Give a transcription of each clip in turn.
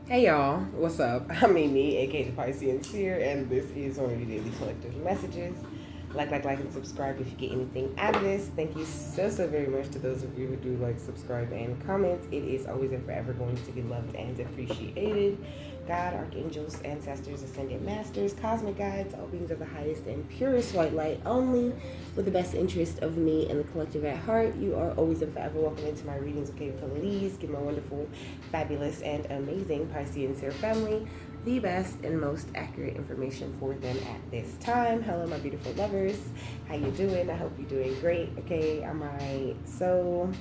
Hey y'all, what's up? I'm Amy, aka the Piscean Seer, and this is one of your daily collective messages. Like, and subscribe if you get anything out of this. Thank you so very much to those of you who do like, subscribe, and comment. It is always and forever going to be loved and appreciated. God, archangels, ancestors, ascended masters, cosmic guides, all beings of the highest and purest white light only, with the best interest of me and the collective at heart. You are always and forever welcome into my readings. Okay, please give my wonderful, fabulous, and amazing Piscean Seer family the best and most accurate information for them at this time. Hello, my beautiful lovers. How you doing? I hope you're doing great. Okay, I'm right. So,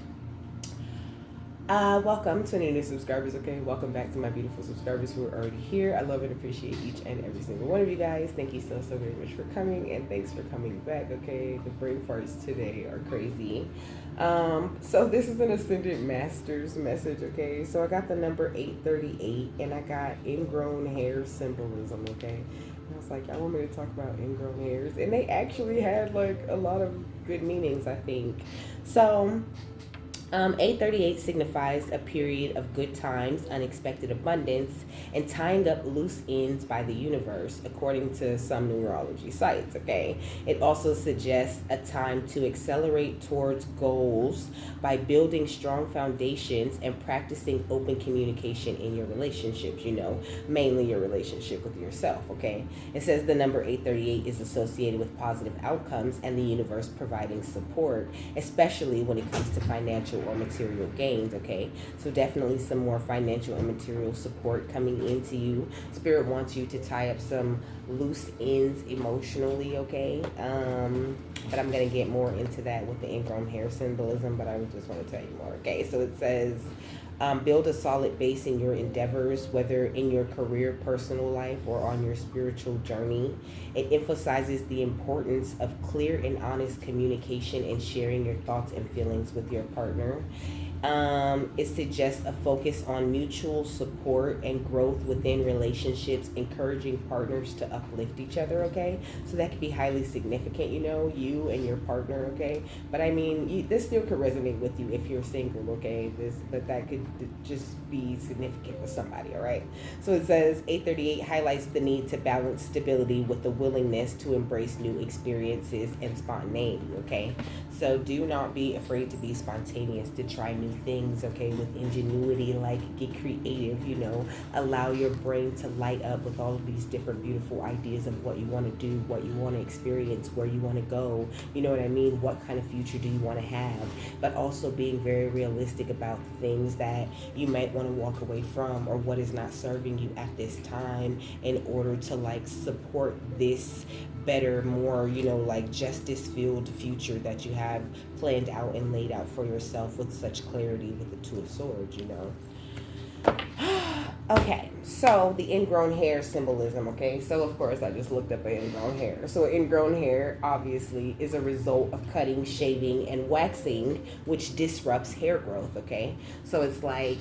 welcome to any new subscribers. Okay, welcome back to my beautiful subscribers who are already here. I love and appreciate each and every single one of you guys. Thank you so very much for coming, and thanks for coming back. Okay, the brain farts today are crazy. So this is an Ascended Masters message, okay? So I got the number 838 and I got ingrown hair symbolism, okay? And I was like, I want me to talk about ingrown hairs. And they actually had like a lot of good meanings, I think. So 838 signifies a period of good times, unexpected abundance, and tying up loose ends by the universe, according to some numerology sites, okay? It also suggests a time to accelerate towards goals by building strong foundations and practicing open communication in your relationships, mainly your relationship with yourself, okay? It says the number 838 is associated with positive outcomes and the universe providing support, especially when it comes to financial or material gains, okay? So definitely some more financial and material support coming into you. Spirit wants you to tie up some loose ends emotionally, okay? But I'm going to get more into that with the ingrown hair symbolism, but I just want to tell you more, okay? So it says, build a solid base in your endeavors, whether in your career, personal life, or on your spiritual journey. It emphasizes the importance of clear and honest communication and sharing your thoughts and feelings with your partner. It suggests a focus on mutual support and growth within relationships, encouraging partners to uplift each other, okay? So that could be highly significant, you and your partner, okay? But I mean, this still could resonate with you if you're single, okay? But that could just be significant with somebody, all right? So it says 838 highlights the need to balance stability with the willingness to embrace new experiences and spontaneity, okay? So do not be afraid to be spontaneous, to try new things, okay, with ingenuity, like get creative, allow your brain to light up with all of these different beautiful ideas of what you want to do, what you want to experience, where you want to go, you know what I mean? What kind of future do you want to have? But also being very realistic about the things that you might want to walk away from or what is not serving you at this time in order to like support this better, more, like justice filled future that you have planned out and laid out for yourself with such clarity with the Two of Swords, Okay, so the ingrown hair symbolism, okay? So, of course, I just looked up ingrown hair. So, ingrown hair, obviously, is a result of cutting, shaving, and waxing, which disrupts hair growth, okay? So, it's like,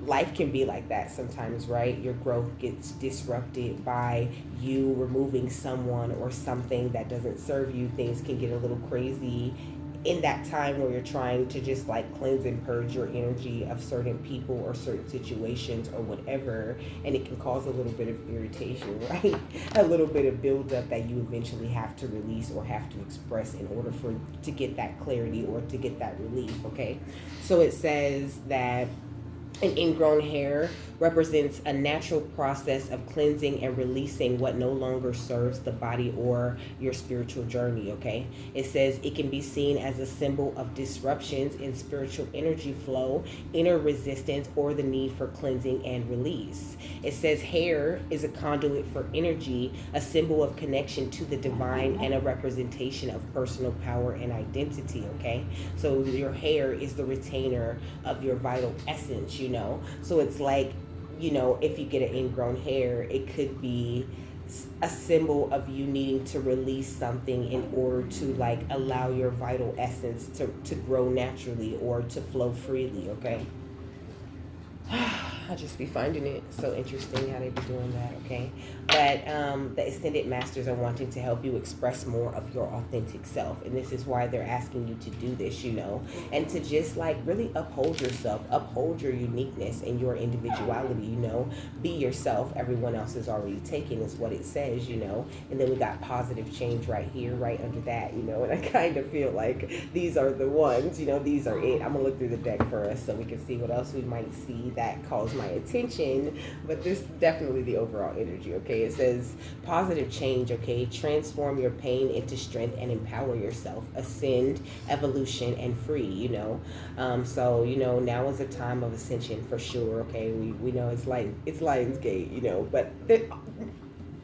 life can be like that sometimes, right? Your growth gets disrupted by you removing someone or something that doesn't serve you. Things can get a little crazy in that time where you're trying to just like cleanse and purge your energy of certain people or certain situations or whatever, and it can cause a little bit of irritation, right? A little bit of buildup that you eventually have to release or have to express in order for to get that clarity or to get that relief, okay? So it says that an ingrown hair represents a natural process of cleansing and releasing what no longer serves the body or your spiritual journey, okay? It says it can be seen as a symbol of disruptions in spiritual energy flow, inner resistance, or the need for cleansing and release. It says hair is a conduit for energy, a symbol of connection to the divine, and a representation of personal power and identity, okay? So your hair is the retainer of your vital essence, So it's like, if you get an ingrown hair, it could be a symbol of you needing to release something in order to like allow your vital essence to grow naturally or to flow freely, okay? I'll just be finding it so interesting how they be doing that, okay? But the Ascended Masters are wanting to help you express more of your authentic self. And this is why they're asking you to do this, you know, and to just like really uphold yourself, uphold your uniqueness and your individuality, you know, be yourself. Everyone else is already taken, is what it says, you know. And then we got positive change right here, right under that, you know. And I kind of feel like these are the ones, you know, these are it. I'm going to look through the deck for us so we can see what else we might see that calls my attention. But this is definitely the overall energy, okay? It says positive change, okay? Transform your pain into strength and empower yourself. Ascend, evolution, and free, you know. So, you know, now is a time of ascension for sure, okay? We know it's Lionsgate, you know, but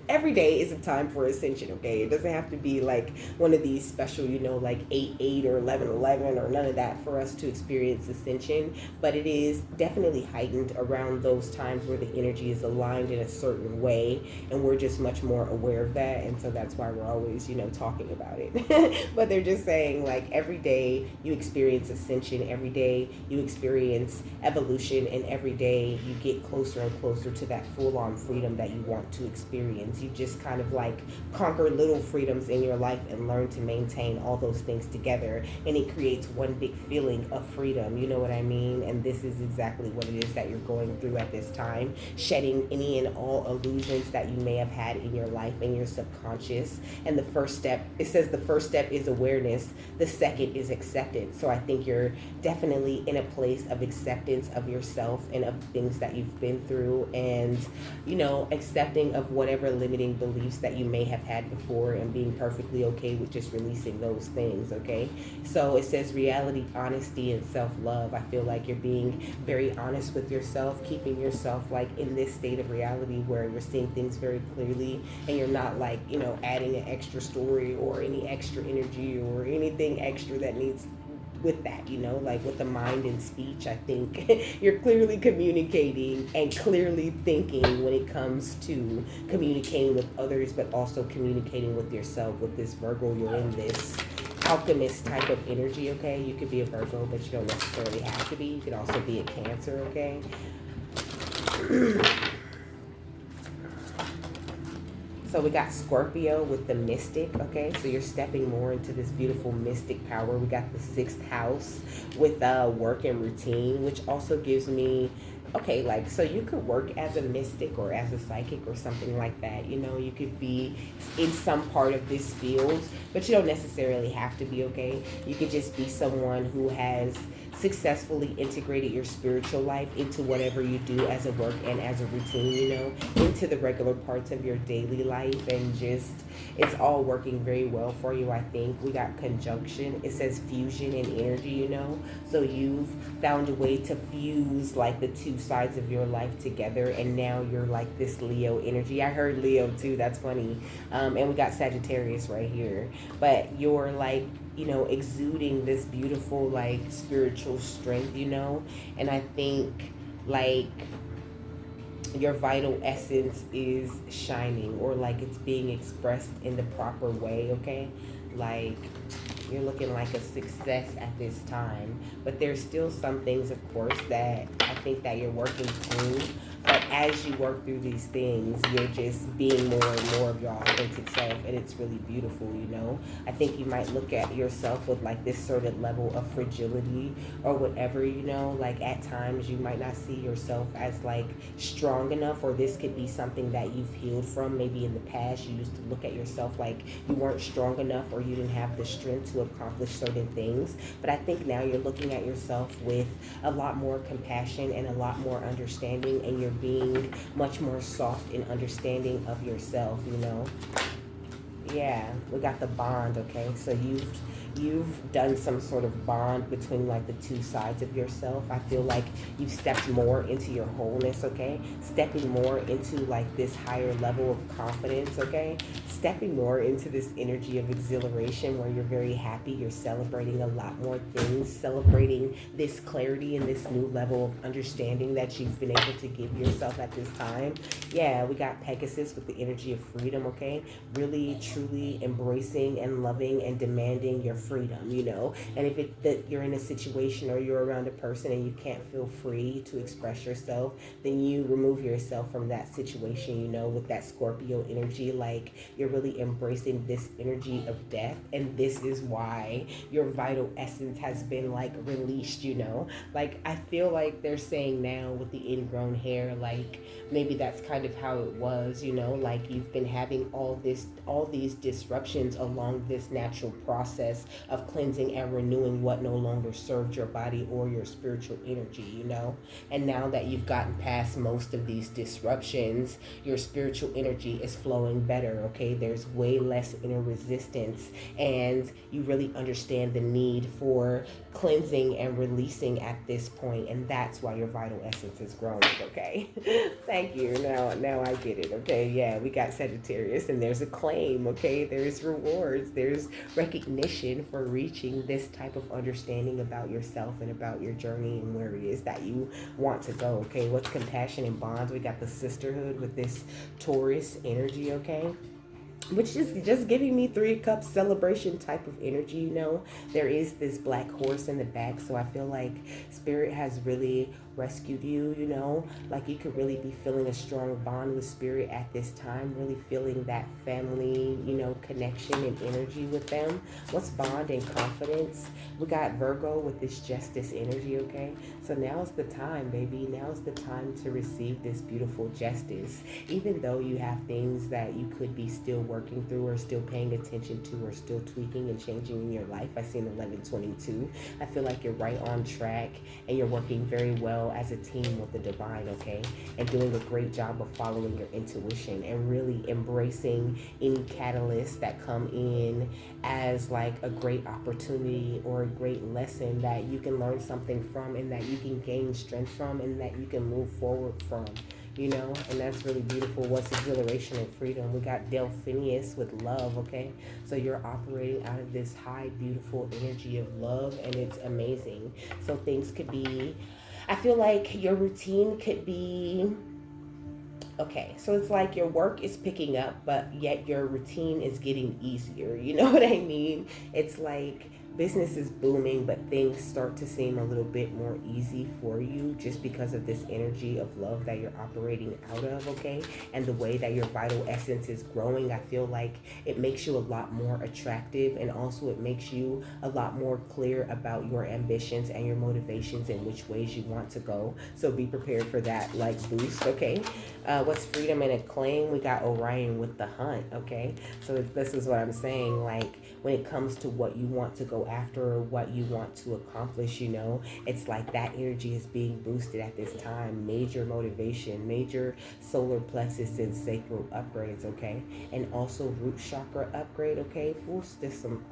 every day is a time for ascension, okay? It doesn't have to be like one of these special, you know, like 8/8 or 11/11 or none of that for us to experience ascension. But it is definitely heightened around those times where the energy is aligned in a certain way, and we're just much more aware of that. And so that's why we're always, you know, talking about it. But they're just saying like every day you experience ascension, every day you experience evolution, and every day you get closer and closer to that full-on freedom that you want to experience. You just kind of like conquer little freedoms in your life and learn to maintain all those things together, and it creates one big feeling of freedom, you know what I mean? And this is exactly what it is that you're going through at this time, shedding any and all illusions that you may have had in your life and your subconscious. And the first step, it says the first step is awareness, the second is acceptance. So I think you're definitely in a place of acceptance of yourself and of things that you've been through, and you know, accepting of whatever limiting beliefs that you may have had before, and being perfectly okay with just releasing those things, okay? So it says reality, honesty, and self-love. I feel like you're being very honest with yourself, keeping yourself like in this state of reality where you're seeing things very clearly, and you're not like, you know, adding an extra story or any extra energy or anything extra that needs with that, you know, like with the mind and speech. I think you're clearly communicating and clearly thinking when it comes to communicating with others, but also communicating with yourself. With this Virgo, you're in this alchemist type of energy, okay? You could be a Virgo, but you don't necessarily have to be. You could also be a Cancer, okay? So we got Scorpio with the mystic, okay? So you're stepping more into this beautiful mystic power. We got the 6th house with work and routine, which also gives me, okay, like, so you could work as a mystic or as a psychic or something like that. You know, you could be in some part of this field, but you don't necessarily have to be, okay? You could just be someone who has successfully integrated your spiritual life into whatever you do as a work and as a routine, you know, into the regular parts of your daily life, and just it's all working very well for you. I think we got conjunction. It says fusion and energy, you know, so you've found a way to fuse like the two sides of your life together, and now you're like this Leo energy. I heard Leo too, that's funny. And we got Sagittarius right here, but you're like, you know, exuding this beautiful like spiritual strength, you know. And I think like your vital essence is shining, or like it's being expressed in the proper way, okay? Like you're looking like a success at this time, but there's still some things, of course, that I think that you're working through. But as you work through these things, you're just being more and more of your authentic self, and it's really beautiful, you know. I think you might look at yourself with like this certain level of fragility or whatever, you know. Like at times you might not see yourself as like strong enough, or this could be something that you've healed from. Maybe in the past you used to look at yourself like you weren't strong enough, or you didn't have the strength to accomplish certain things. But I think now you're looking at yourself with a lot more compassion and a lot more understanding, and you're being much more soft and understanding of yourself, you know. Yeah, we got the bond, okay? So you've done some sort of bond between like the two sides of yourself. I feel like you've stepped more into your wholeness, okay? Stepping more into like this higher level of confidence, okay? Stepping more into this energy of exhilaration where you're very happy, you're celebrating a lot more things, celebrating this clarity and this new level of understanding that you've been able to give yourself at this time. Yeah, we got Pegasus with the energy of freedom, okay? Really, truly embracing and loving and demanding your freedom, you know. And if it that you're in a situation or you're around a person and you can't feel free to express yourself, then you remove yourself from that situation, you know, with that Scorpio energy. Like, you're really embracing this energy of death, and this is why your vital essence has been like released, you know. Like, I feel like they're saying now with the ingrown hair, like maybe that's kind of how it was, you know, like you've been having all these disruptions along this natural process of cleansing and renewing what no longer served your body or your spiritual energy, you know. And now that you've gotten past most of these disruptions, your spiritual energy is flowing better, okay? There's way less inner resistance, and you really understand the need for cleansing and releasing at this point, and that's why your vital essence is growing, okay? Thank you. Now I get it, okay? Yeah, we got Sagittarius, and there's a claim, okay? There's rewards, there's recognition for reaching this type of understanding about yourself and about your journey and where it is that you want to go, okay? What's compassion and bonds? We got the sisterhood with this Taurus energy, okay? Which is just giving me 3 cups celebration type of energy, you know. There is this black horse in the back, so I feel like spirit has really rescued you, you know. Like, you could really be feeling a strong bond with spirit at this time, really feeling that family, you know, connection and energy with them. What's bond and confidence? We got Virgo with this justice energy, okay? So now's the time, baby. Now's the time to receive this beautiful justice. Even though you have things that you could be still working through or still paying attention to or still tweaking and changing in your life. I see an 1122. I feel like you're right on track and you're working very well as a team with the divine, okay? And doing a great job of following your intuition and really embracing any catalysts that come in as like a great opportunity or a great lesson that you can learn something from and that you can gain strength from and that you can move forward from, you know. And that's really beautiful. What's exhilaration and freedom? We got Delphinius with love, okay? So you're operating out of this high, beautiful energy of love, and it's amazing. So things could be, I feel like your routine could be, okay, so it's like your work is picking up, but yet your routine is getting easier. You know what I mean? It's like business is booming, but things start to seem a little bit more easy for you just because of this energy of love that you're operating out of, okay? And the way that your vital essence is growing, I feel like it makes you a lot more attractive, and also it makes you a lot more clear about your ambitions and your motivations and which ways you want to go. So be prepared for that, like, boost, okay? What's freedom and acclaim? We got Orion with the hunt, okay? So this is what I'm saying, like, when it comes to what you want to go after or what you want to accomplish, you know, it's like that energy is being boosted at this time. Major motivation, major solar plexus and sacral upgrades, okay? And also root chakra upgrade, okay? Full system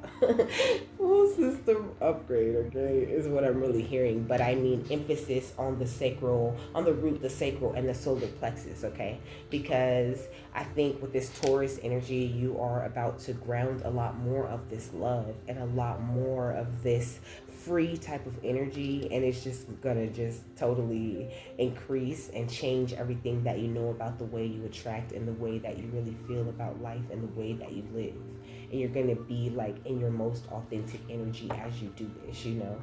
full system upgrade, okay, is what I'm really hearing. But I mean emphasis on the sacral, on the root, the sacral, and the solar plexus, okay? Because I think with this Taurus energy, you are about to ground a lot more of this love and a lot more of this free type of energy, and it's just gonna just totally increase and change everything that you know about the way you attract and the way that you really feel about life and the way that you live. And you're gonna be like in your most authentic energy as you do this, you know.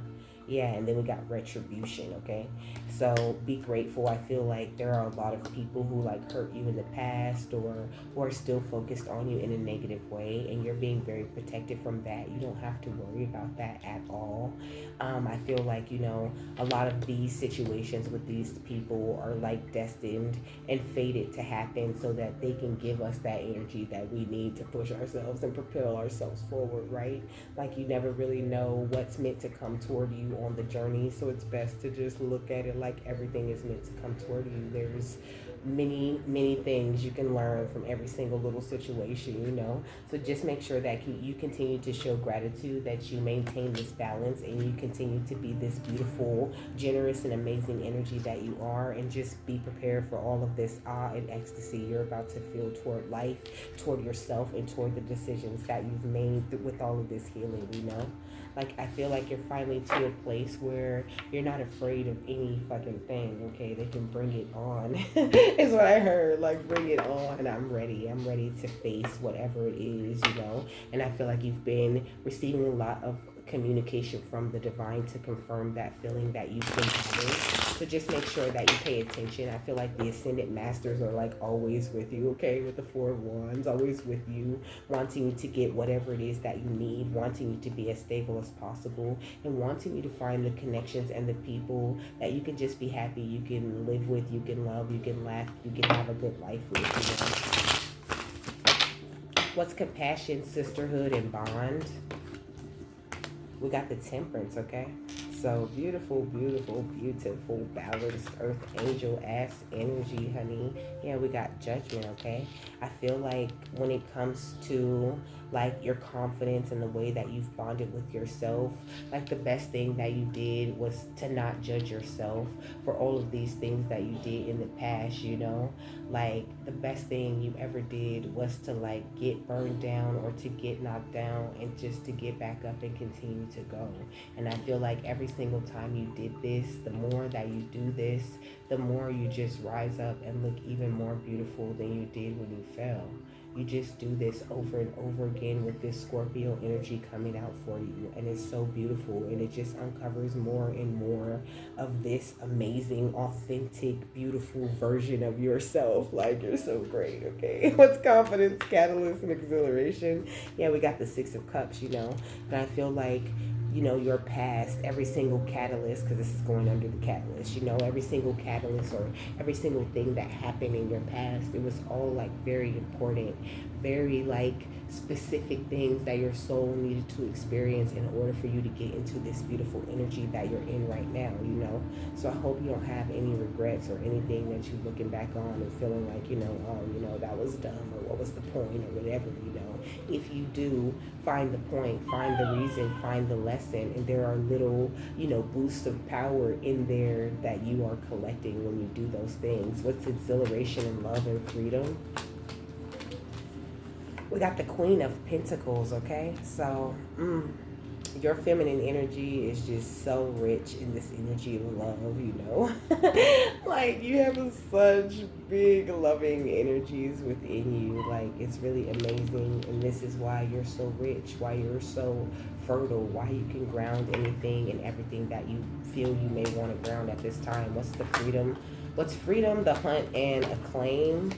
Yeah, and then we got retribution, okay? So be grateful. I feel like there are a lot of people who like hurt you in the past or who are still focused on you in a negative way, and you're being very protected from that. You don't have to worry about that at all. I feel like, you know, a lot of these situations with these people are like destined and fated to happen so that they can give us that energy that we need to push ourselves and propel ourselves forward, right? Like, you never really know what's meant to come toward you on the journey, so it's best to just look at it like everything is meant to come toward you. There's many things you can learn from every single little situation, you know. So just make sure that you continue to show gratitude, that you maintain this balance, and you continue to be this beautiful, generous, and amazing energy that you are. And just be prepared for all of this awe and ecstasy you're about to feel toward life, toward yourself, and toward the decisions that you've made with all of this healing, you know. Like, I feel like you're finally to a place where you're not afraid of any fucking thing, okay? They can bring it on, is what I heard. Like, bring it on. I'm ready. I'm ready to face whatever it is, you know? And I feel like you've been receiving a lot of communication from the divine to confirm that feeling that you've been having. So just make sure that you pay attention. I feel like the ascended masters are like always with you, okay? With the Four of Wands, always with you, wanting you to get whatever it is that you need, wanting you to be as stable as possible, and wanting you to find the connections and the people that you can just be happy, you can live with, you can love, you can laugh, you can have a good life with, you know? What's compassion, sisterhood, and bond? We got the Temperance, okay? So beautiful, beautiful, beautiful, balanced earth angel ass energy, honey. Yeah, we got Judgment, okay? I feel like when it comes to like your confidence and the way that you've bonded with yourself, like the best thing that you did was to not judge yourself for all of these things that you did in the past, you know? Like the best thing you ever did was to like get burned down or to get knocked down and just to get back up and continue to go. And I feel like every single time you did this, the more that you do this, the more you just rise up and look even more beautiful than you did when you fell. You just do this over and over again with this Scorpio energy coming out for you, and it's so beautiful, and it just uncovers more and more of this amazing, authentic, beautiful version of yourself. Like, you're so great, okay? What's confidence, catalyst, and exhilaration? Yeah, we got the Six of Cups, you know, and I feel like, you know, your past, every single catalyst, because this is going under the catalyst, you know, every single catalyst or every single thing that happened in your past, it was all like very important, very like specific things that your soul needed to experience in order for you to get into this beautiful energy that you're in right now, you know. So I hope you don't have any regrets or anything that you're looking back on and feeling like, you know, oh, you know, that was dumb, or what was the point, or whatever, you know. If you do, find the point, find the reason, find the lesson, and there are little, you know, boosts of power in there that you are collecting when you do those things. What's exhilaration and love and freedom? We got the Queen of Pentacles, okay? So, your feminine energy is just so rich in this energy of love, you know? Like, you have such big loving energies within you. Like, it's really amazing. And this is why you're so rich, why you're so fertile, why you can ground anything and everything that you feel you may want to ground at this time. What's the freedom? What's freedom, the hunt, and acclaim?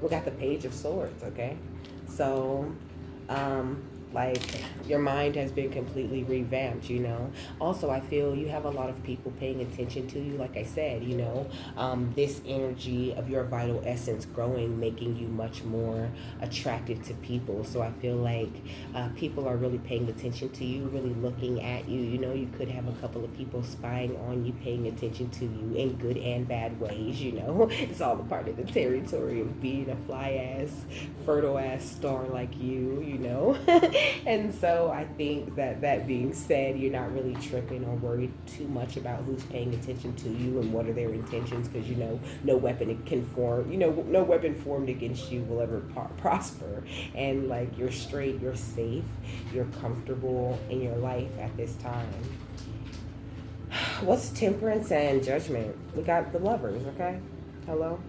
We got the Page of Swords, okay? So, like, your mind has been completely revamped, you know. Also, I feel you have a lot of people paying attention to you, like I said, you know. This energy of your vital essence growing, making you much more attractive to people. So I feel like people are really paying attention to you, really looking at you, you know. You could have a couple of people spying on you, paying attention to you in good and bad ways, you know. It's all a part of the territory of being a fly-ass, fertile-ass star like you know. And so I think that being said, you're not really tripping or worried too much about who's paying attention to you and what are their intentions, because, you know, no weapon can form, you know, no weapon formed against you will ever prosper. And like, you're straight, you're safe, you're comfortable in your life at this time. What's Temperance and Judgment? We got the Lovers, okay? Hello?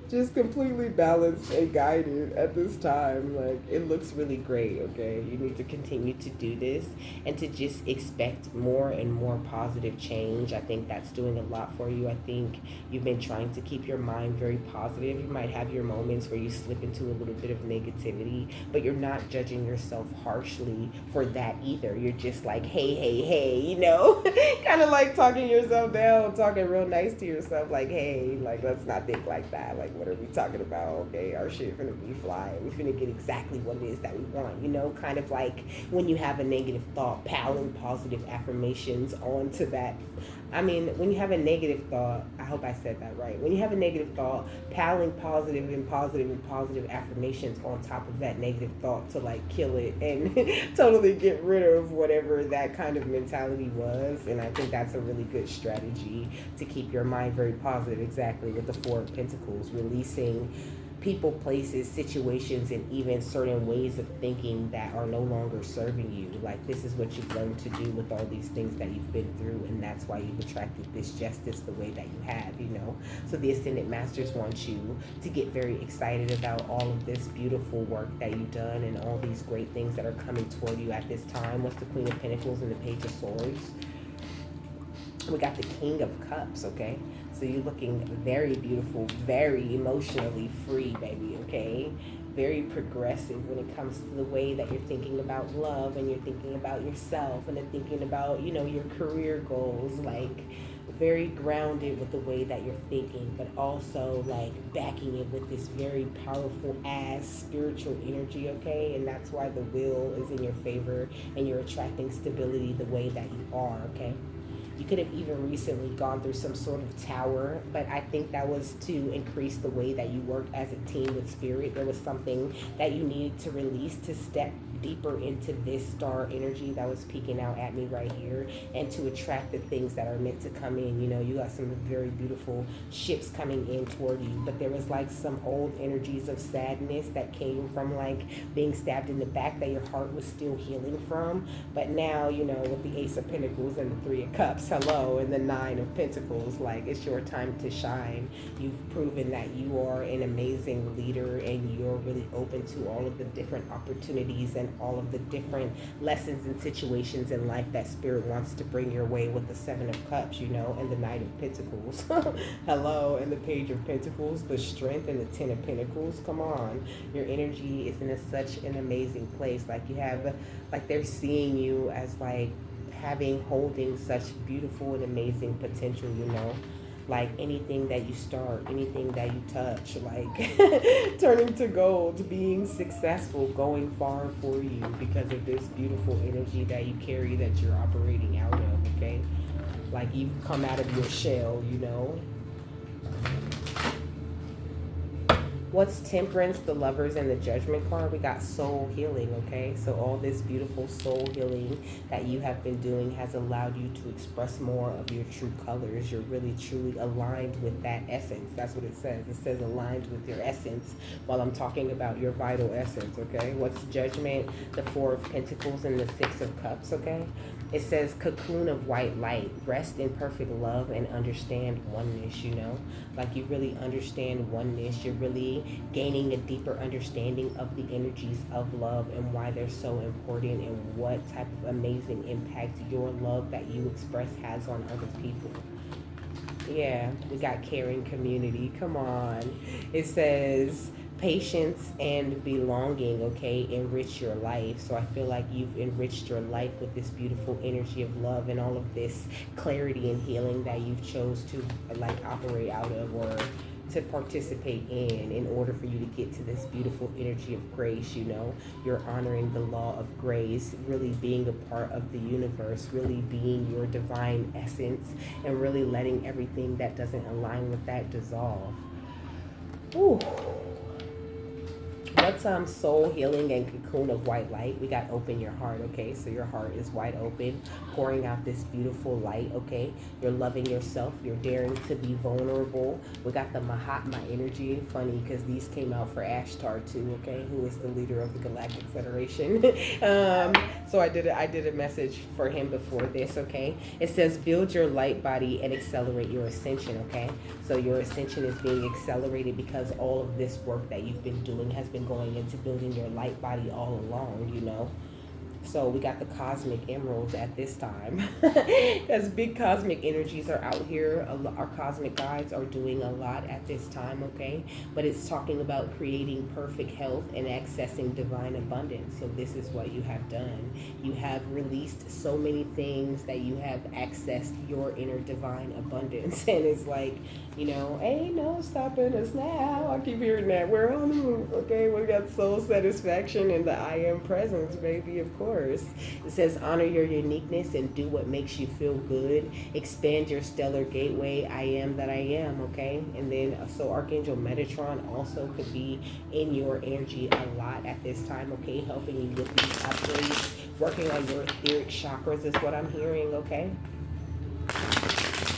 Just completely balanced and guided at this time. Like, it looks really great, okay? You need to continue to do this and to just expect more and more positive change. I think that's doing a lot for you. I think you've been trying to keep your mind very positive. You might have your moments where you slip into a little bit of negativity, but you're not judging yourself harshly for that either. You're just like, hey, you know? Kind of like talking yourself down, talking real nice to yourself, like, hey, like, let's not think like that. Like, what are we talking about? Okay, our shit finna be flying. We finna get exactly what it is that we want, you know? Kind of like when you have a negative thought, piling positive affirmations onto that. I mean, when you have a negative thought, I hope I said that right. When you have a negative thought, piling positive and positive and positive affirmations on top of that negative thought to like kill it and totally get rid of whatever that kind of mentality was. And I think that's a really good strategy to keep your mind very positive, exactly, with the Four of Pentacles, releasing people, places, situations, and even certain ways of thinking that are no longer serving you. Like, this is what you've learned to do with all these things that you've been through, and that's why you've attracted this justice the way that you have, you know. So the Ascended Masters want you to get very excited about all of this beautiful work that you've done and all these great things that are coming toward you at this time. What's the Queen of Pentacles and the Page of Swords? We got the King of Cups, okay? So you're looking very beautiful, very emotionally free, baby, okay? Very progressive when it comes to the way that you're thinking about love, and you're thinking about yourself, and then thinking about, you know, your career goals. Like, very grounded with the way that you're thinking, but also like backing it with this very powerful ass spiritual energy, okay? And that's why the wheel is in your favor, and you're attracting stability the way that you are, okay? You could have even recently gone through some sort of tower, but I think that was to increase the way that you worked as a team with spirit. There was something that you needed to release to step deeper into this star energy that was peeking out at me right here, and to attract the things that are meant to come in. You know, you got some very beautiful ships coming in toward you, but there was like some old energies of sadness that came from like being stabbed in the back that your heart was still healing from. But now, you know, with the Ace of Pentacles and the Three of Cups, hello, and the Nine of Pentacles, like, it's your time to shine. You've proven that you are an amazing leader, and you're really open to all of the different opportunities and all of the different lessons and situations in life that Spirit wants to bring your way with the Seven of Cups, you know, and the Knight of Pentacles. Hello, and the Page of Pentacles, the Strength, and the Ten of Pentacles. Come on. Your energy is in such an amazing place. Like, you have, like, they're seeing you as like holding such beautiful and amazing potential, you know. Like, anything that you start, anything that you touch, like turning to gold, being successful, going far for you because of this beautiful energy that you carry, that you're operating out of, okay? Like, you've come out of your shell, you know. What's Temperance, the Lovers, and the Judgment card? We got soul healing, okay? So all this beautiful soul healing that you have been doing has allowed you to express more of your true colors. You're really, truly aligned with that essence. That's what it says. It says aligned with your essence while I'm talking about your vital essence, okay? What's Judgment, the Four of Pentacles, and the Six of Cups, okay? It says cocoon of white light, rest in perfect love and understand oneness, you know? Like, you really understand oneness. You're really gaining a deeper understanding of the energies of love and why they're so important, and what type of amazing impact your love that you express has on other people. Yeah, we got caring community. Come on. It says patience and belonging, okay? Enrich your life. So I feel like you've enriched your life with this beautiful energy of love and all of this clarity and healing that you've chose to like operate out of, or to participate in order for you to get to this beautiful energy of grace, you know. You're honoring the law of grace, really being a part of the universe, really being your divine essence, and really letting everything that doesn't align with that dissolve. Ooh. What's soul healing and cocoon of white light? We got open your heart, okay? So your heart is wide open, pouring out this beautiful light, okay? You're loving yourself. You're daring to be vulnerable. We got the Mahatma energy. Funny, because these came out for Ashtar too, okay? Who is the leader of the Galactic Federation. So I did a message for him before this, okay? It says build your light body and accelerate your ascension, okay? So your ascension is being accelerated because all of this work that you've been doing has been going into building your light body all along, you know. So we got the cosmic emeralds at this time, because big cosmic energies are out here. Our cosmic guides are doing a lot at this time, okay? But it's talking about creating perfect health and accessing divine abundance. So this is what you have done. You have released so many things that you have accessed your inner divine abundance. And it's like, you know, ain't no stopping us now. I keep hearing that. We're on the move, okay? We got soul satisfaction and the I am presence, baby, of course. It says honor your uniqueness and do what makes you feel good. Expand your stellar gateway. I am that I am, okay? And then, so Archangel Metatron also could be in your energy a lot at this time, okay? Helping you with these upgrades. Working on your etheric chakras is what I'm hearing, okay?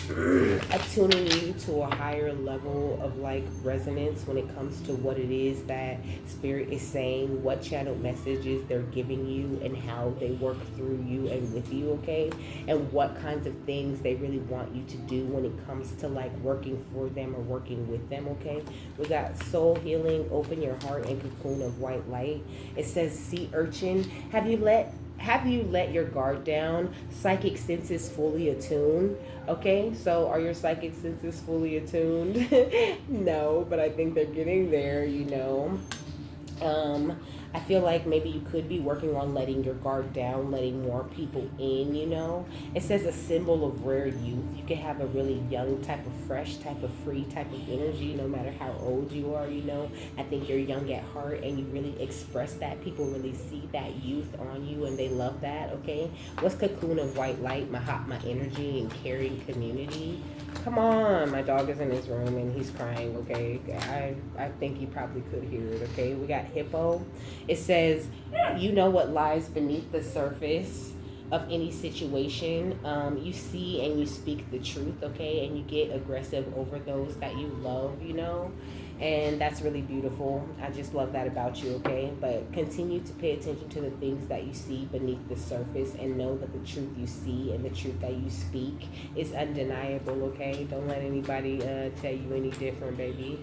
attuning you to a higher level of like resonance when it comes to what it is that spirit is saying, what channeled messages they're giving you, and how they work through you and with you, okay? And what kinds of things they really want you to do when it comes to like working for them or working with them, okay? We got soul healing, open your heart, and cocoon of white light. It says sea urchin. Have you let your guard down? Psychic senses fully attuned. Okay, so are your psychic senses fully attuned? No, but I think they're getting there, you know. I feel like maybe you could be working on letting your guard down, letting more people in, you know. It says a symbol of rare youth. You can have a really young type of fresh, type of free, type of energy, no matter how old you are, you know. I think you're young at heart and you really express that. People really see that youth on you and they love that, okay? What's cocoon of white light, my energy and caring community? Come on, my dog is in his room and he's crying, okay? I think you probably could hear it, okay? We got hippo. It says, you know what lies beneath the surface of any situation. You see and you speak the truth, okay? And you get aggressive over those that you love, you know? And that's really beautiful. I just love that about you, okay? But continue to pay attention to the things that you see beneath the surface and know that the truth you see and the truth that you speak is undeniable, okay? Don't let anybody tell you any different, baby.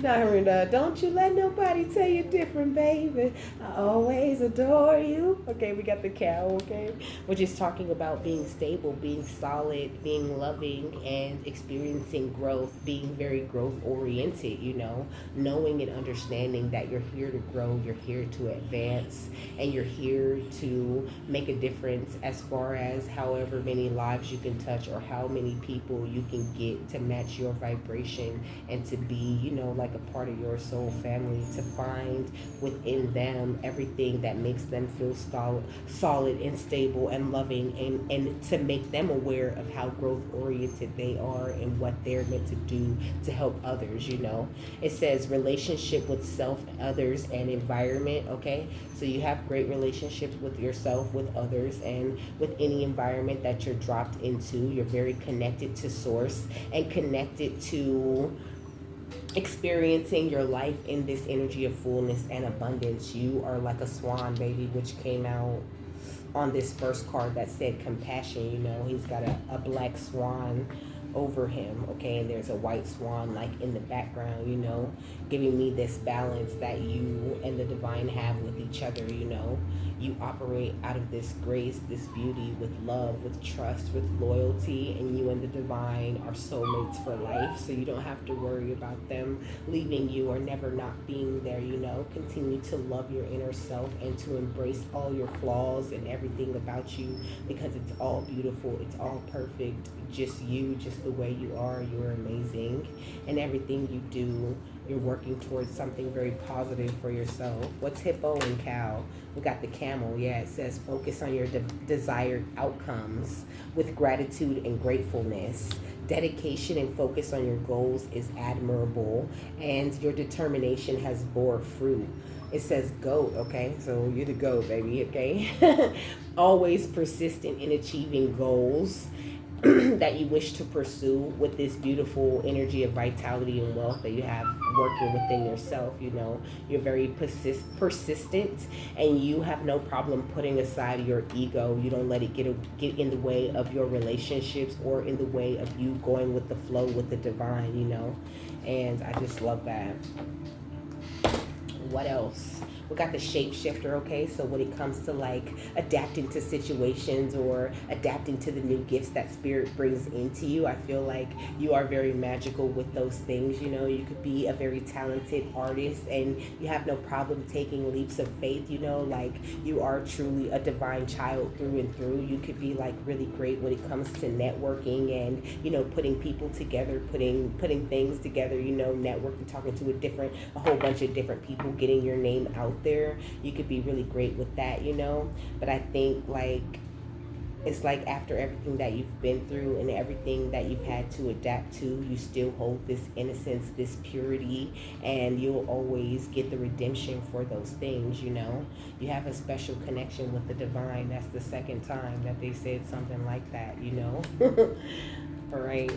Don't you let nobody tell you different, baby. I always adore you. Okay, we got the cow, okay? We're just talking about being stable, being solid, being loving, and experiencing growth, being very growth oriented, you know, knowing and understanding that you're here to grow, you're here to advance, and you're here to make a difference as far as however many lives you can touch or how many people you can get to match your vibration and to be, you know, like a part of your soul family, to find within them everything that makes them feel solid and stable and loving, and to make them aware of how growth oriented they are and what they're meant to do to help others, you know. It says relationship with self, others, and environment, okay? So you have great relationships with yourself, with others, and with any environment that you're dropped into. You're very connected to source and connected to experiencing your life in this energy of fullness and abundance. You are like a swan, baby, which came out on this first card that said compassion. You know, he's got a black swan over him, okay, and there's a white swan like in the background, you know, giving me this balance that you and the divine have with each other, you know. You operate out of this grace, this beauty, with love, with trust, with loyalty, and you and the divine are soulmates for life, so you don't have to worry about them leaving you or never not being there, you know. Continue to love your inner self and to embrace all your flaws and everything about you, because it's all beautiful, it's all perfect, just you, just the way you are. You're amazing, and everything you do, you're working towards something very positive for yourself. What's hippo and cow? We got the camel. Yeah, it says focus on your desired outcomes with gratitude and gratefulness. Dedication and focus on your goals is admirable, and your determination has bore fruit. It says goat, okay? So you're the goat, baby, okay? Always persistent in achieving goals that you wish to pursue with this beautiful energy of vitality and wealth that you have working within yourself, you know. You're very persistent, and you have no problem putting aside your ego. You don't let it get in the way of your relationships or in the way of you going with the flow with the divine, you know. And I just love that. What else? We got the shapeshifter, okay? So when it comes to like adapting to situations or adapting to the new gifts that spirit brings into you, I feel like you are very magical with those things, you know. You could be a very talented artist and you have no problem taking leaps of faith, you know, like you are truly a divine child through and through. You could be like really great when it comes to networking and, you know, putting people together, putting things together, you know, networking, talking to a whole bunch of different people, getting your name out there. You could be really great with that, you know. But I think like it's like after everything that you've been through and everything that you've had to adapt to, you still hold this innocence, this purity, and you'll always get the redemption for those things, you know. You have a special connection with the divine. That's the second time that they said something like that, you know. All right.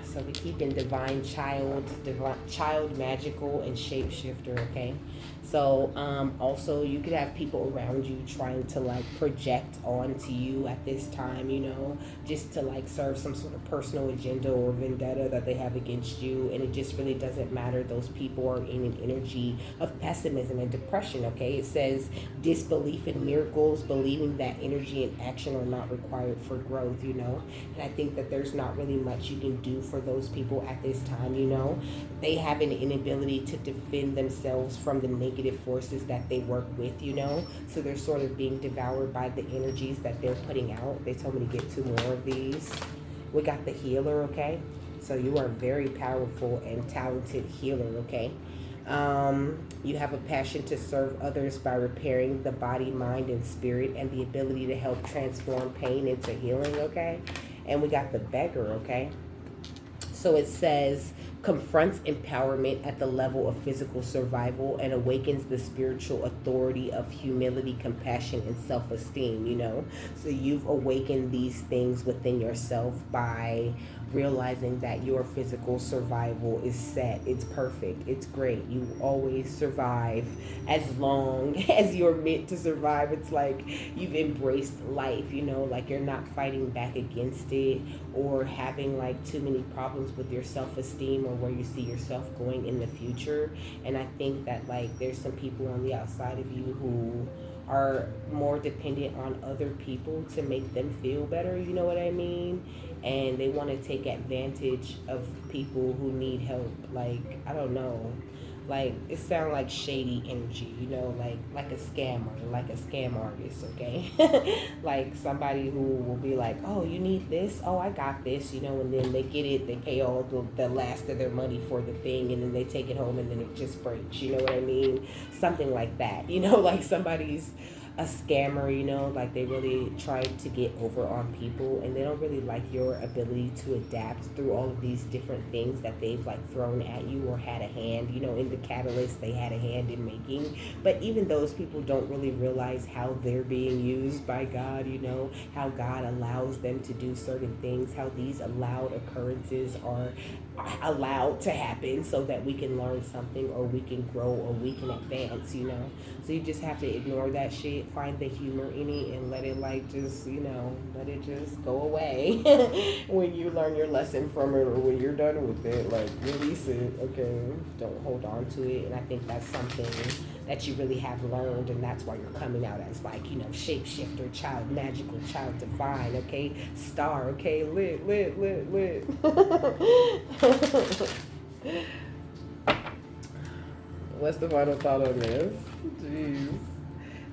So we keep in divine child, magical, and shapeshifter, okay? So also you could have people around you trying to like project onto you at this time, you know, just to like serve some sort of personal agenda or vendetta that they have against you. And it just really doesn't matter. Those people are in an energy of pessimism and depression, okay? It says disbelief in miracles, believing that energy and action are not required for growth, you know? And I think that there's not really much you can do for those people at this time, you know? They have an inability to defend themselves from the negative forces that they work with, you know? So they're sort of being devoured by the energies that they're putting out. They told me to get 2 more of these. We got the healer, okay? So you are a very powerful and talented healer, okay? You have a passion to serve others by repairing the body, mind, and spirit, and the ability to help transform pain into healing, okay? And we got the beggar, okay? So it says, confronts empowerment at the level of physical survival and awakens the spiritual authority of humility, compassion, and self-esteem, you know? So you've awakened these things within yourself by realizing that your physical survival is set. It's perfect. It's great. You always survive as long as you're meant to survive. It's like you've embraced life, you know, like you're not fighting back against it or having like too many problems with your self-esteem or where you see yourself going in the future. And I think that like there's some people on the outside of you who are more dependent on other people to make them feel better, you know what I mean? And they want to take advantage of people who need help. Like, I don't know, like it sounds like shady energy, you know, like a scammer, like a scam artist, okay? Like somebody who will be like, oh, you need this, oh, I got this, you know, and then they get it, they pay all the last of their money for the thing, and then they take it home and then it just breaks, you know what I mean? Something like that, you know, like somebody's a scammer, you know, like they really try to get over on people and they don't really like your ability to adapt through all of these different things that they've like thrown at you or had a hand, you know, in the catalyst they had a hand in making. But even those people don't really realize how they're being used by God, you know, how God allows them to do certain things, how these allowed occurrences are allowed to happen so that we can learn something or we can grow or we can advance, you know. So you just have to ignore that shit, find the humor in it, and let it like just, you know, let it just go away when you learn your lesson from it or when you're done with it. Like, release it, okay? Don't hold on to it. And I think that's something that you really have learned, and that's why you're coming out as like, you know, shapeshifter, child magical, child divine, okay? Star, okay? Lit. What's the final thought on this? Jeez.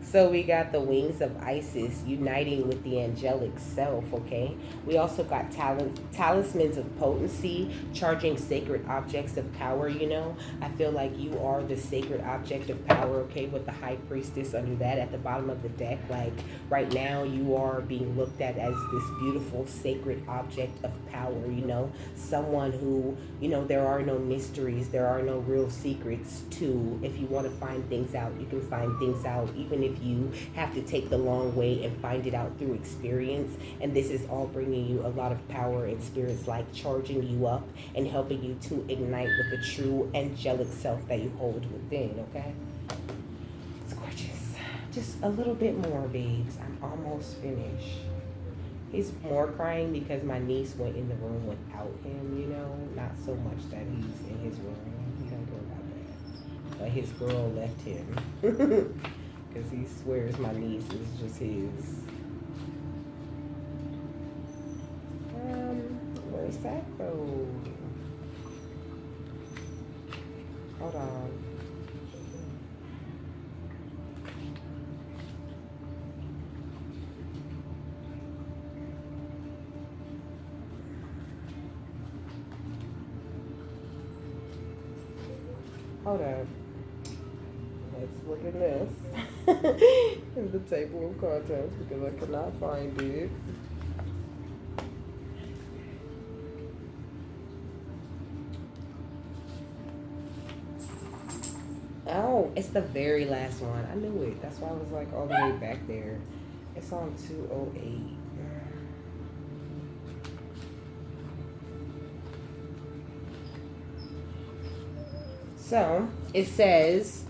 So we got the wings of Isis uniting with the angelic self, okay? We also got talismans of potency, charging sacred objects of power, you know? I feel like you are the sacred object of power, okay? With the high priestess under that at the bottom of the deck. Like, right now you are being looked at as this beautiful sacred object of power, you know? Someone who, you know, there are no mysteries, there are no real secrets to. If you want to find things out, you can find things out, even if you have to take the long way and find it out through experience. And this is all bringing you a lot of power and spirits like charging you up and helping you to ignite with the true angelic self that you hold within, okay? It's gorgeous. Just a little bit more, babes. I'm almost finished. He's more crying because my niece went in the room without him, you know? Not so much that he's in his room. He don't care about that. But his girl left him. Because he swears my niece is just his. Where's that though? Hold on. Hold up. Let's look at this. In the table of contents because I could not find it. Oh, it's the very last one. I knew it. That's why I was like all the way back there. It's on 208. So it says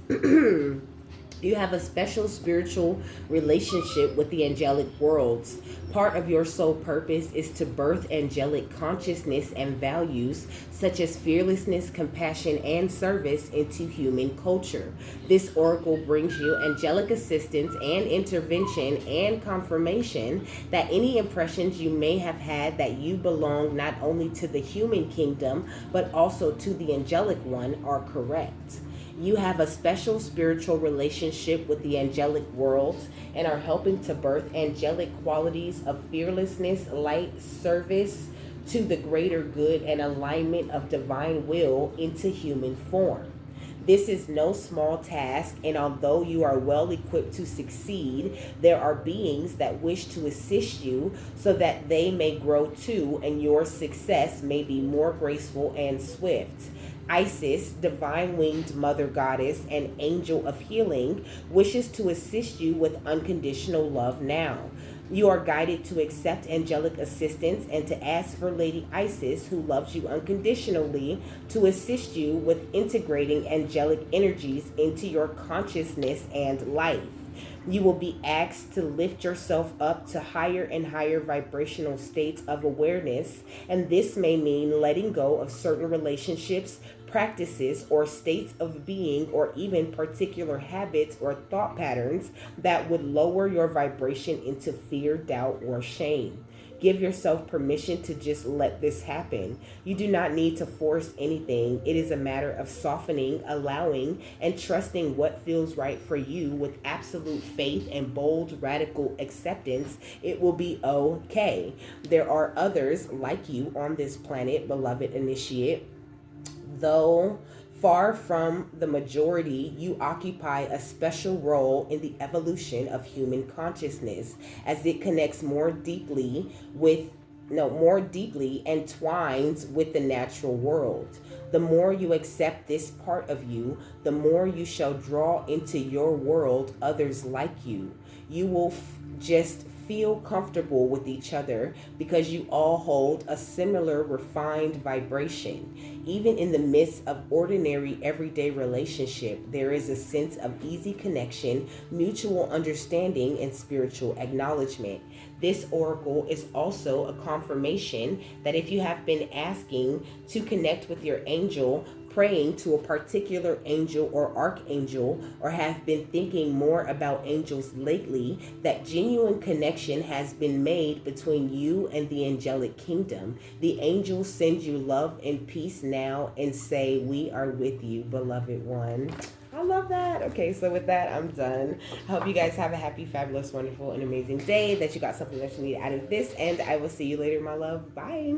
you have a special spiritual relationship with the angelic worlds. Part of your soul purpose is to birth angelic consciousness and values such as fearlessness, compassion, and service into human culture. This oracle brings you angelic assistance and intervention and confirmation that any impressions you may have had that you belong not only to the human kingdom but also to the angelic one are correct. You have a special spiritual relationship with the angelic worlds and are helping to birth angelic qualities of fearlessness, light, service to the greater good, and alignment of divine will into human form. This is no small task, and although you are well equipped to succeed, there are beings that wish to assist you so that they may grow too and your success may be more graceful and swift. Isis, divine winged mother goddess and angel of healing, wishes to assist you with unconditional love now. You are guided to accept angelic assistance and to ask for Lady Isis, who loves you unconditionally, to assist you with integrating angelic energies into your consciousness and life. You will be asked to lift yourself up to higher and higher vibrational states of awareness, and this may mean letting go of certain relationships, practices, or states of being, or even particular habits or thought patterns that would lower your vibration into fear, doubt, or shame. Give yourself permission to just let this happen. You do not need to force anything. It is a matter of softening, allowing, and trusting what feels right for you with absolute faith and bold, radical acceptance. It will be okay. There are others like you on this planet, beloved initiate. Though far from the majority, you occupy a special role in the evolution of human consciousness as it connects more deeply entwines with the natural world. The more you accept this part of you, the more you shall draw into your world others like you. You will just feel comfortable with each other because you all hold a similar refined vibration. Even in the midst of ordinary everyday relationship, there is a sense of easy connection, mutual understanding, and spiritual acknowledgement. This oracle is also a confirmation that if you have been asking to connect with your angel, praying to a particular angel or archangel, or have been thinking more about angels lately, that genuine connection has been made between you and the angelic kingdom. The angels send you love and peace now and say, "We are with you, beloved one." I love that. Okay, so with that, I'm done. I hope you guys have a happy, fabulous, wonderful, and amazing day, that you got something that you need out of this, and I will see you later, my love. Bye.